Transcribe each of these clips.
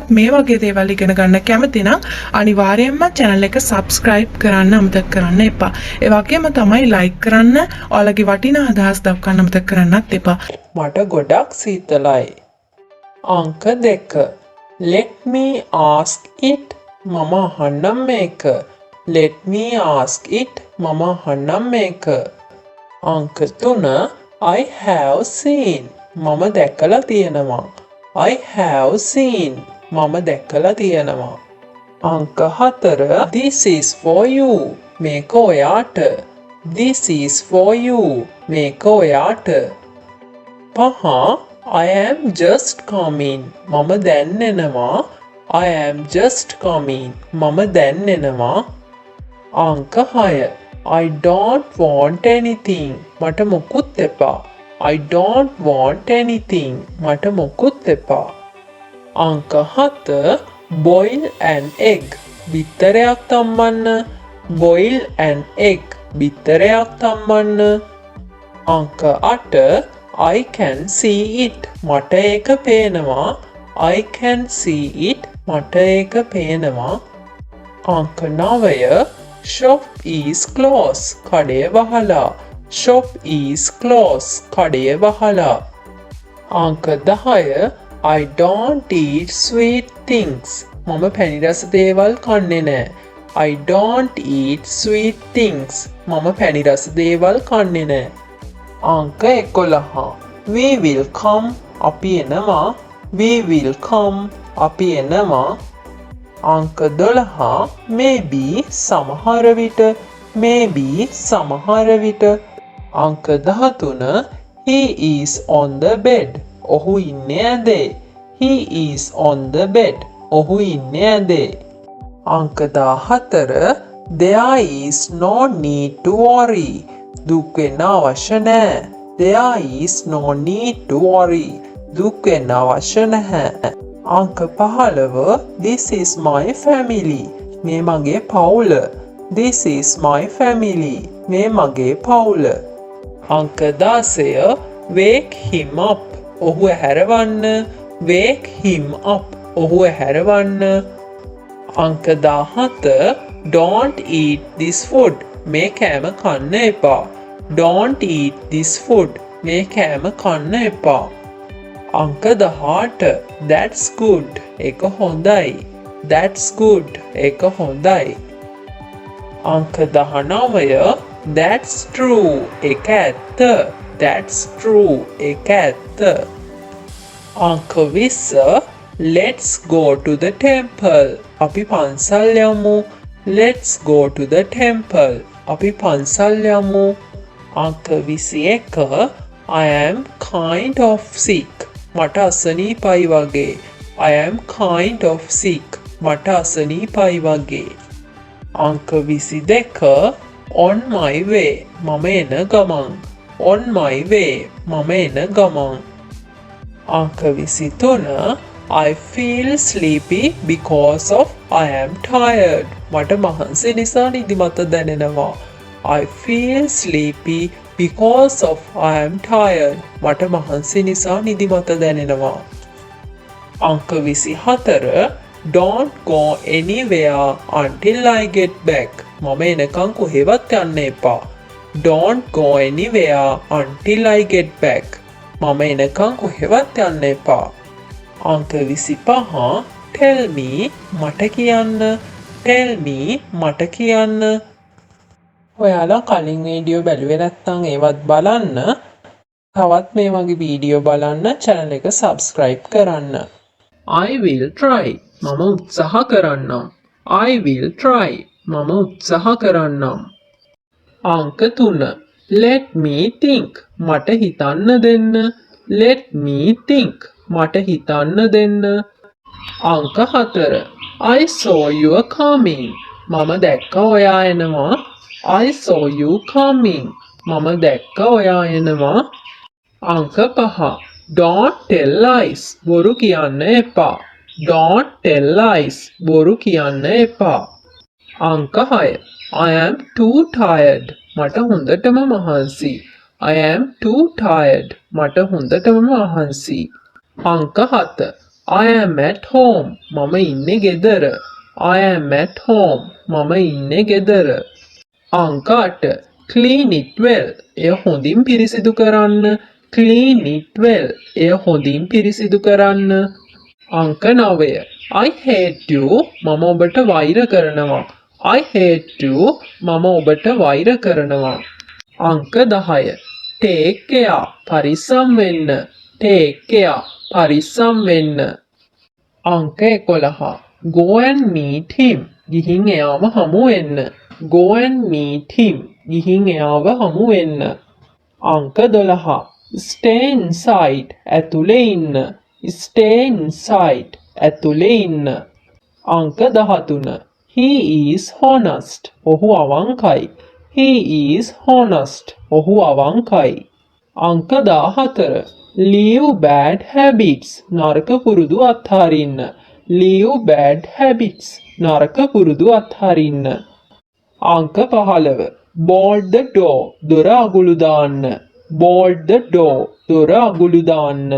තවත් මේ වගේ දේවල් ඉගෙන ගන්න කැමති නම් අනිවාර්යයෙන්ම channel එක subscribe කරන්න අමතක කරන්න එපා. ඒ වගේම තමයි like කරන්න, ඔයාලගේ වටිනා අදහස් දක්වන්න අමතක කරන්නත් එපා. මට ගොඩක් සීතලයි. අංක 2. Let me ask it. මම අහන්නම් මේක. Let me ask it. මම අහන්නම් මේක. අංක 3. I have seen. මම දැකලා තියෙනවා. I have seen. මම දැකලා තියෙනවා. අංක 4. This is for you. මේක ඔයාට. This is for you. මේක ඔයාට. 5. I am just coming. මම දැන් එනවා. I am just coming. මම දැන් එනවා. අංක 6. I don't want anything. මට මොකුත් එපා. I don't want anything. මට මොකුත් එපා. අංක 7. Boil an egg. බිත්තරයක් තම්බන්න. Boil an egg. බිත්තරයක් තම්බන්න. අංක 8. I can see it. මට ඒක පේනවා. I can see it. මට ඒක පේනවා. අංක 9. Shop is closed. කඩේ වහලා. Shop is closed. කඩේ වහලා. අංක 10. I don't eat sweet things. මම පැණි රස දේවල් කන්නේ නෑ. I don't eat sweet things. මම පැණි රස දේවල් කන්නේ නෑ. අංක 11. We will come. අපි එනවා. We will come. අපි එනවා. අංක 12. Maybe සමහර විට. Maybe සමහර විට. අංක 13. He is on the bed. ඔහු ඉන්නේ ඇඳේ. He is on the bed. ඔහු ඉන්නේ ඇඳේ. අංක 14. There is no need to worry. දුක් වෙන්න අවශ්‍ය නැහැ. There is no need to worry. දුක් වෙන්න අවශ්‍ය නැහැ. අංක 15. This is my family. මේ මගේ පවුල. This is my family. මේ මගේ පවුල. අංක 16. Wake him up. ඔහු ඇහැරවන්න. Wake him up. ඔහු ඇහැරවන්න. අංක 17. Don't eat this food. මේ කෑම කන්න එපා. Don't eat this food. මේ කෑම කන්න එපා. අංක 18. That's good. ඒක හොඳයි. That's good. ඒක හොඳයි. අංක 19. That's true. ඒක ඇත්ත. That's true. ඒක ඇත්ත. අංක 20. Let's go to the temple. අපි පන්සල් යමු. Let's go to the temple. අපි පන්සල් යමු. අංක 21. I am kind of sick. මට අසනීපයි වගේ. I am kind of sick. මට අසනීපයි වගේ. අංක 22. On my way. මම එන ගමන්. On my way. මම එන ගමන්. අංක 23. I feel sleepy because of I am tired. මට මහන්සි නිසා නිදිමත දැනෙනවා. I feel sleepy because of I am tired. මට මහන්සි නිසා නිදිමත දැනෙනවා. අංක 24. Don't go anywhere until I get back. මම එනකන් කොහෙවත් යන්න එපා. Don't go anywhere until I get back. මම එනකන් කොහෙවත් යන්න එපා. අංක 25. Tell me. මට කියන්න. Tell me. මට කියන්න. ඔයාලා කලින් වීඩියෝ බැලුවේ නැත්නම් ඒවත් බලන්න. තවත් මේ වගේ වීඩියෝ බලන්න channel එක subscribe කරන්න. I will try. මම උත්සාහ කරන්නම්. I will try. මම උත්සාහ කරන්නම්. අංක 3. Let me think. මට හිතන්න දෙන්න. Let me think. මට හිතන්න දෙන්න. අංක 4. I saw you coming. මම දැක්ක ඔයා එනවා. I saw you coming. මම දැක්ක ඔයා එනවා. අංක 5. Don't tell lies. බොරු කියන්න එපා. Don't tell lies. බොරු කියන්න එපා. අංක 6. I am too tired. මට හොඳටම මහන්සි. I am too tired. මට හොඳටම මහන්සි. අංක 7. I am at home. මම ඉන්නේ ගෙදර. I am at home. මම ඉන්නේ ගෙදර. අංක 8. Clean it well. එය හොඳින් පිරිසිදු කරන්න. Clean it well. එය හොඳින් පිරිසිදු කරන්න. අංක 9. I hate you. මම ඔබට වෛර කරනවා. I hate you. මම ඔබට වෛර කරනවා. අංක 10. Take care. පරිස්සම් වෙන්න. Take care. පරිස්සම් වෙන්න. අංක 11. Go and meet him. ගිහින් එයාව හමු වෙන්න. Go and meet him. ගිහින් එයාව හමු වෙන්න. අංක 12. Stay inside. ඇතුලේ ඉන්න. Stay inside. ඇතුලේ ඉන්න. අංක 13. He is honest. ඔහු අවංකයි. He is honest. ඔහු අවංකයි. අංක 14. Leave bad habits. නරක පුරුදු අත්හරින්න. Leave bad habits. නරක පුරුදු අත්හරින්න. අංක 15. Bolt the door. දොර අගුළු දාන්න. Bolt the door. දොර අගුළු දාන්න.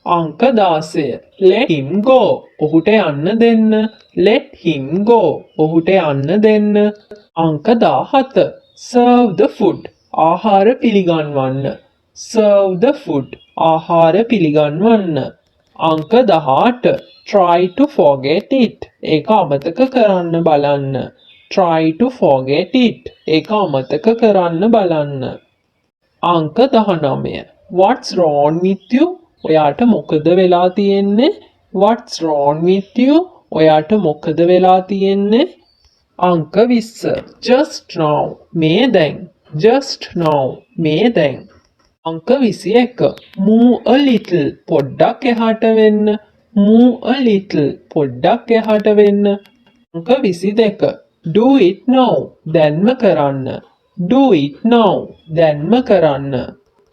අංක 16. Let him go. ඔහුට යන්න දෙන්න. Let him go. ඔහුට යන්න දෙන්න. අංක 17. Serve the food. ආහාර පිළිගන්වන්න. Serve the food. ආහාර පිළිගන්වන්න. අංක 18. Try to forget it. ඒක අමතක කරන්න බලන්න. Try to forget it. ඒක අමතක කරන්න බලන්න. අංක 19. What's wrong with you? ඔයාට මොකද වෙලා තියෙන්නේ? What's wrong with you? ඔයාට මොකද වෙලා තියෙන්නේ? අංක 20. Just now. මේ දැන්. Just now. මේ දැන්. අංක 21. Move a little. පොඩ්ඩක් එහාට වෙන්න. Move a little. පොඩ්ඩක් එහාට වෙන්න. අංක 22. Do it now. දැන්ම කරන්න. Do it now. දැන්ම කරන්න.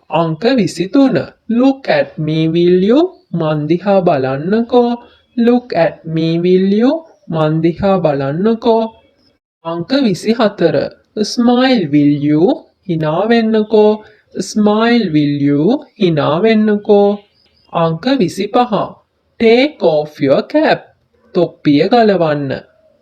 අංක 23. Look at me will you? මන් දිහා බලන්නකෝ. Look at me will you? මන් දිහා බලන්නකෝ. අංක 24. Smile will you? හිනා වෙන්නකෝ. Smile will you? හිනා වෙන්නකෝ. අංක 25. Take off your cap. තොප්පිය ගලවන්න.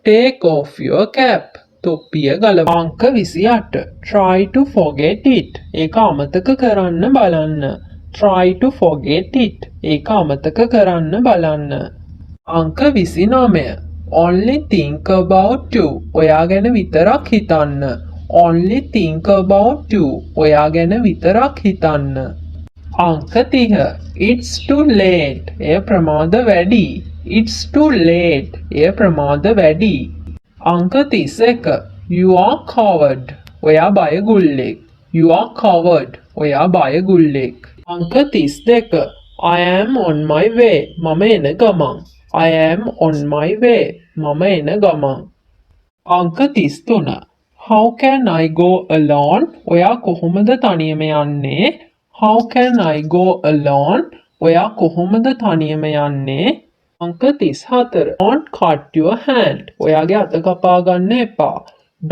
Take off your cap. තොප්පිය ගලවන්න. අංක 28. Try to forget it. ඒක අමතක කරන්න බලන්න. Try to forget it. ඒක අමතක කරන්න බලන්න. අංක 29. Only think about you. ඔයා ගැන විතරක් හිතන්න. Only think about you. ඔයා ගැන විතරක් හිතන්න. අංක 30. It's too late. එය ප්‍රමාද වැඩි. It's too late. එය ප්‍රමාද වැඩි. අංක 31. You are coward. ඔයා බයගුල්ලෙක්. You are coward. ඔයා බයගුල්ලෙක්. අංක 32. I am on my way. මම එන ගමන්. I am on my way. මම එන ගමන්. අංක 33. How can I go alone? ඔයා කොහොමද තනියම යන්නේ? How can I go alone? ඔයා කොහොමද තනියම යන්නේ? අංක 34. Don't cut your hand. ඔයාගේ අත කපා ගන්න එපා.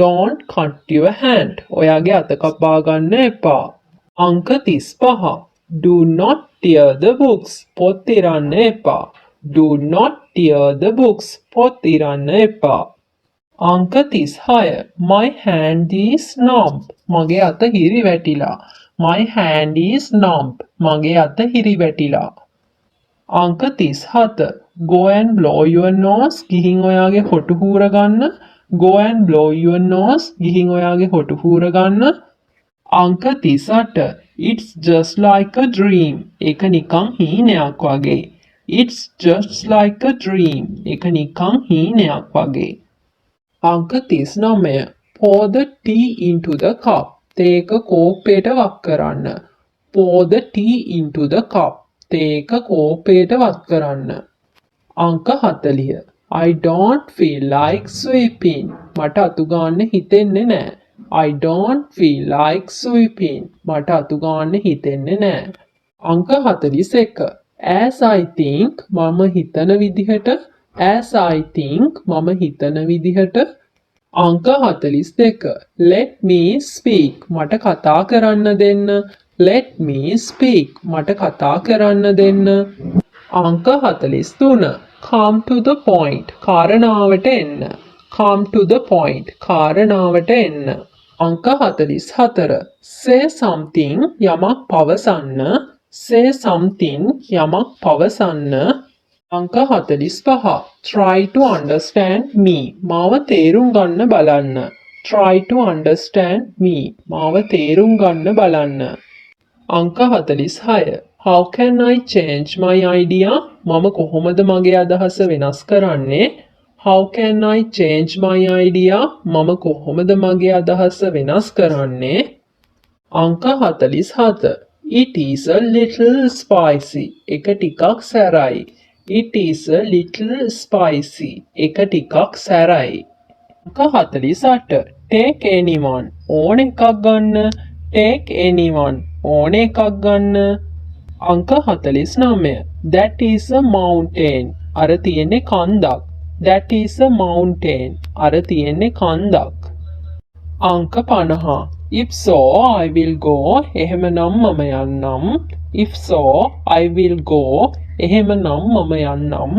Don't cut your hand. ඔයාගේ අත කපා ගන්න එපා. අංක 35. Do not tear the books. පොත් ඉරන්න එපා. Do not tear the books. පොත් ඉරන්න එපා. අංක 36. My hand is numb. මගේ අත හිරි වැටිලා. My hand is numb. මගේ අත හිරි වැටිලා. අංක 37. Go and blow your nose. ගිහින් ඔයාගේ හොටු හූර ගන්න. Go and blow your nose. ගිහින් ඔයාගේ හොටු හූර ගන්න. අංක 38. It's just like a dream. ඒක නිකන් හීනයක් වගේ. It's just like a dream. ඒක නිකන් හීනයක් වගේ. අංක 39. Pour the tea into the cup. තේක කෝප්පයට වක් කරන්න. Pour the tea into the cup. තේක කෝප්පයට වක් කරන්න. අංක 40. I don't feel like sweeping. මට අතු ගන්න හිතෙන්නේ නෑ. I don't feel like sweeping. මට අතු ගන්න හිතෙන්නේ නෑ. අංක 41. As I think. මම හිතන විදිහට. As I think. මම හිතන විදිහට. අංක 42. Let me speak. මට කතා කරන්න දෙන්න. Let me speak. මට කතා කරන්න දෙන්න. අංක 43 come to the point කාරණාවට එන්න come to the point කාරණාවට එන්න අංක 44 say something යමක් පවසන්න say something යමක් පවසන්න අංක 45 try to understand me මාව තේරුම් ගන්න බලන්න try to understand me මාව තේරුම් ගන්න බලන්න අංක 46 how can I change my idea මම කොහොමද මගේ අදහස වෙනස් කරන්නේ how can I change my idea මම කොහොමද මගේ අදහස වෙනස් කරන්නේ අංක 47 it is a little spicy එක ටිකක් සැරයි it is a little spicy එක ටිකක් සැරයි අංක 48 take anyone ඕන එකක් ගන්න take anyone ඕන එකක් ගන්න අංක 49 that is a mountain අර තියෙන්නේ කන්දක් that is a mountain අර තියෙන්නේ කන්දක් අංක 50 if so I will go එහෙමනම් මම යන්නම් if so I will go එහෙමනම් මම යන්නම්